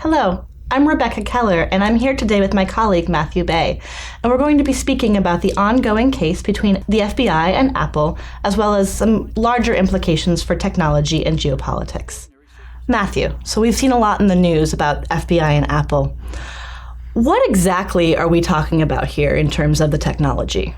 Hello, I'm Rebecca Keller, and I'm here today with my colleague Matthew Bay, and we're going to be speaking about the ongoing case between the FBI and Apple, as well as some larger implications for technology and geopolitics. Matthew, so we've seen a lot in the news about FBI and Apple. What exactly are we talking about here in terms of the technology?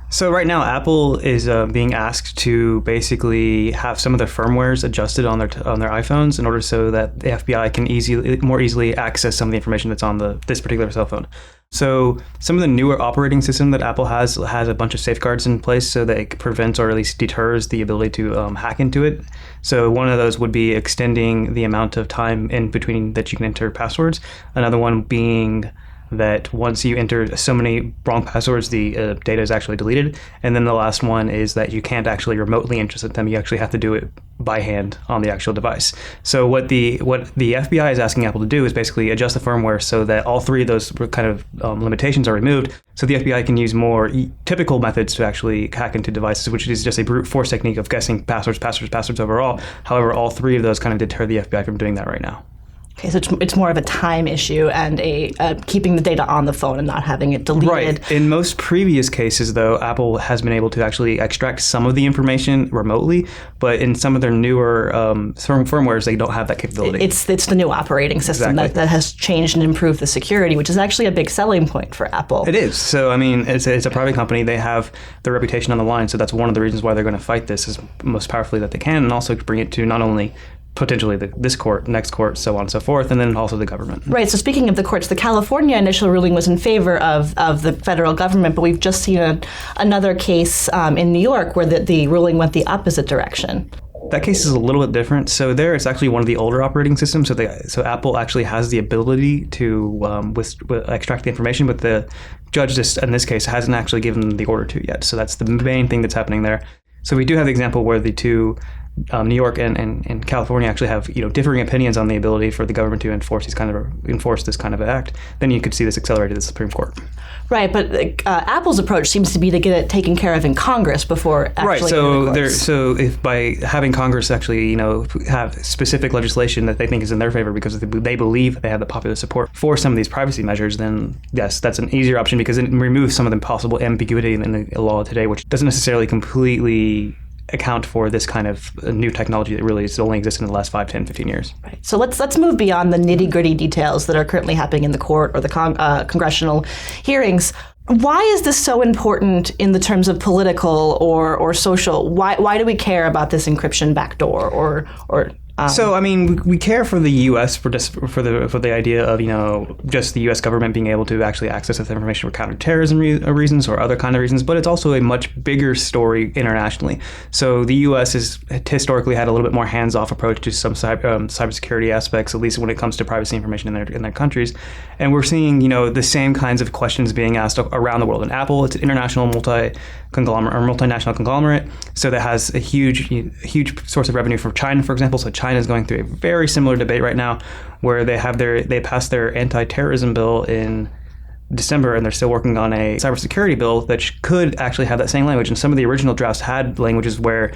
So right now, Apple is being asked to basically have some of their firmwares adjusted on their iPhones in order so that the FBI can more easily access some of the information that's on this particular cell phone. So some of the newer operating system that Apple has a bunch of safeguards in place so that it prevents or at least deters the ability to hack into it. So one of those would be extending the amount of time in between that you can enter passwords. Another one being that once you enter so many wrong passwords, the data is actually deleted. And then the last one is that you can't actually remotely intercept them. You actually have to do it by hand on the actual device. So what the FBI is asking Apple to do is basically adjust the firmware so that all three of those kind of limitations are removed, so the FBI can use more typical methods to actually hack into devices, which is just a brute force technique of guessing passwords overall. However, all three of those kind of deter the FBI from doing that right now. Okay, so it's more of a time issue and keeping the data on the phone and not having it deleted. Right. In most previous cases, though, Apple has been able to actually extract some of the information remotely, but in some of their newer firmwares, they don't have that capability. It's the new operating system that has changed and improved the security, which is actually a big selling point for Apple. It is. So, I mean, it's a private company. They have their reputation on the line, so that's one of the reasons why they're going to fight this as most powerfully that they can, and also bring it to not only potentially this court, next court, so on and so forth, and then also the government. Right. So speaking of the courts, the California initial ruling was in favor of the federal government, but we've just seen another case in New York where the ruling went the opposite direction. That case is a little bit different. So there, it's actually one of the older operating systems. So Apple actually has the ability to extract the information, but the judge in this case hasn't actually given them the order to yet. So that's the main thing that's happening there. So we do have the example where the two, New York and California, actually have differing opinions on the ability for the government to enforce this kind of act. Then you could see this accelerated to the Supreme Court. Right, but Apple's approach seems to be to get it taken care of in Congress before actually. Right. So if by having Congress actually have specific legislation that they think is in their favor because they believe they have the popular support for some of these privacy measures, then yes, that's an easier option because it removes some of the possible ambiguity in the law today, which doesn't necessarily completely account for this kind of new technology that really has only existed in the last 5, 10, 15 years. Right. So let's move beyond the nitty-gritty details that are currently happening in the court or the congressional hearings. Why is this so important in the terms of political or social? Why do we care about this encryption backdoor or So, I mean, we care for the U.S. for the idea of, just the U.S. government being able to actually access this information for counterterrorism reasons or other kind of reasons, but it's also a much bigger story internationally. So the U.S. has historically had a little bit more hands-off approach to some cybersecurity aspects, at least when it comes to privacy information in their countries. And we're seeing, the same kinds of questions being asked around the world. And Apple, it's an international multinational conglomerate, so that has a huge source of revenue from China, for example. So China is going through a very similar debate right now where they passed their anti-terrorism bill in December, and they're still working on a cybersecurity bill that could actually have that same language. And some of the original drafts had languages where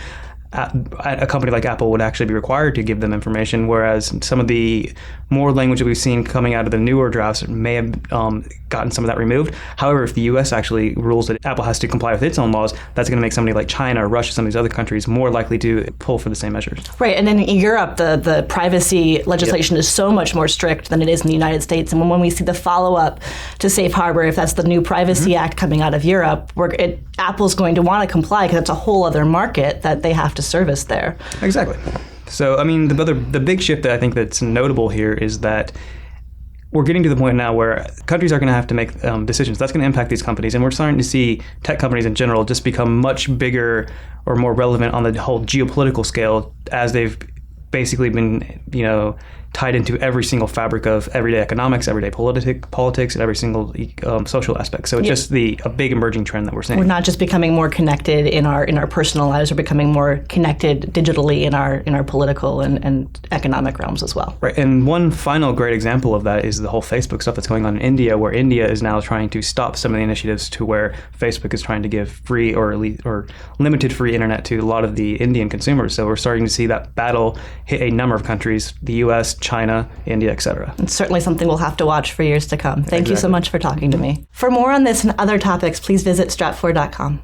a company like Apple would actually be required to give them information, whereas some of the more language that we've seen coming out of the newer drafts may have gotten some of that removed. However, if the U.S. actually rules that Apple has to comply with its own laws, that's going to make somebody like China or Russia, some of these other countries, more likely to pull for the same measures. Right, and in Europe, the privacy legislation is so much more strict than it is in the United States. And when we see the follow-up to Safe Harbor, if that's the new Privacy Act coming out of Europe, Apple's going to want to comply because it's a whole other market that they have to service there. Exactly. So, I mean, the big shift that I think that's notable here is that we're getting to the point now where countries are going to have to make decisions. That's going to impact these companies. And we're starting to see tech companies in general just become much bigger or more relevant on the whole geopolitical scale as they've basically been, tied into every single fabric of everyday economics, everyday politics, and every single social aspect. So it's just a big emerging trend that we're seeing. We're not just becoming more connected in our personal lives, we're becoming more connected digitally in our political and economic realms as well. Right. And one final great example of that is the whole Facebook stuff that's going on in India, where India is now trying to stop some of the initiatives to where Facebook is trying to give free or limited free internet to a lot of the Indian consumers. So we're starting to see that battle hit a number of countries, the U.S., China, India, etc. It's certainly something we'll have to watch for years to come. Thank you so much for talking to me. For more on this and other topics, please visit stratfor.com.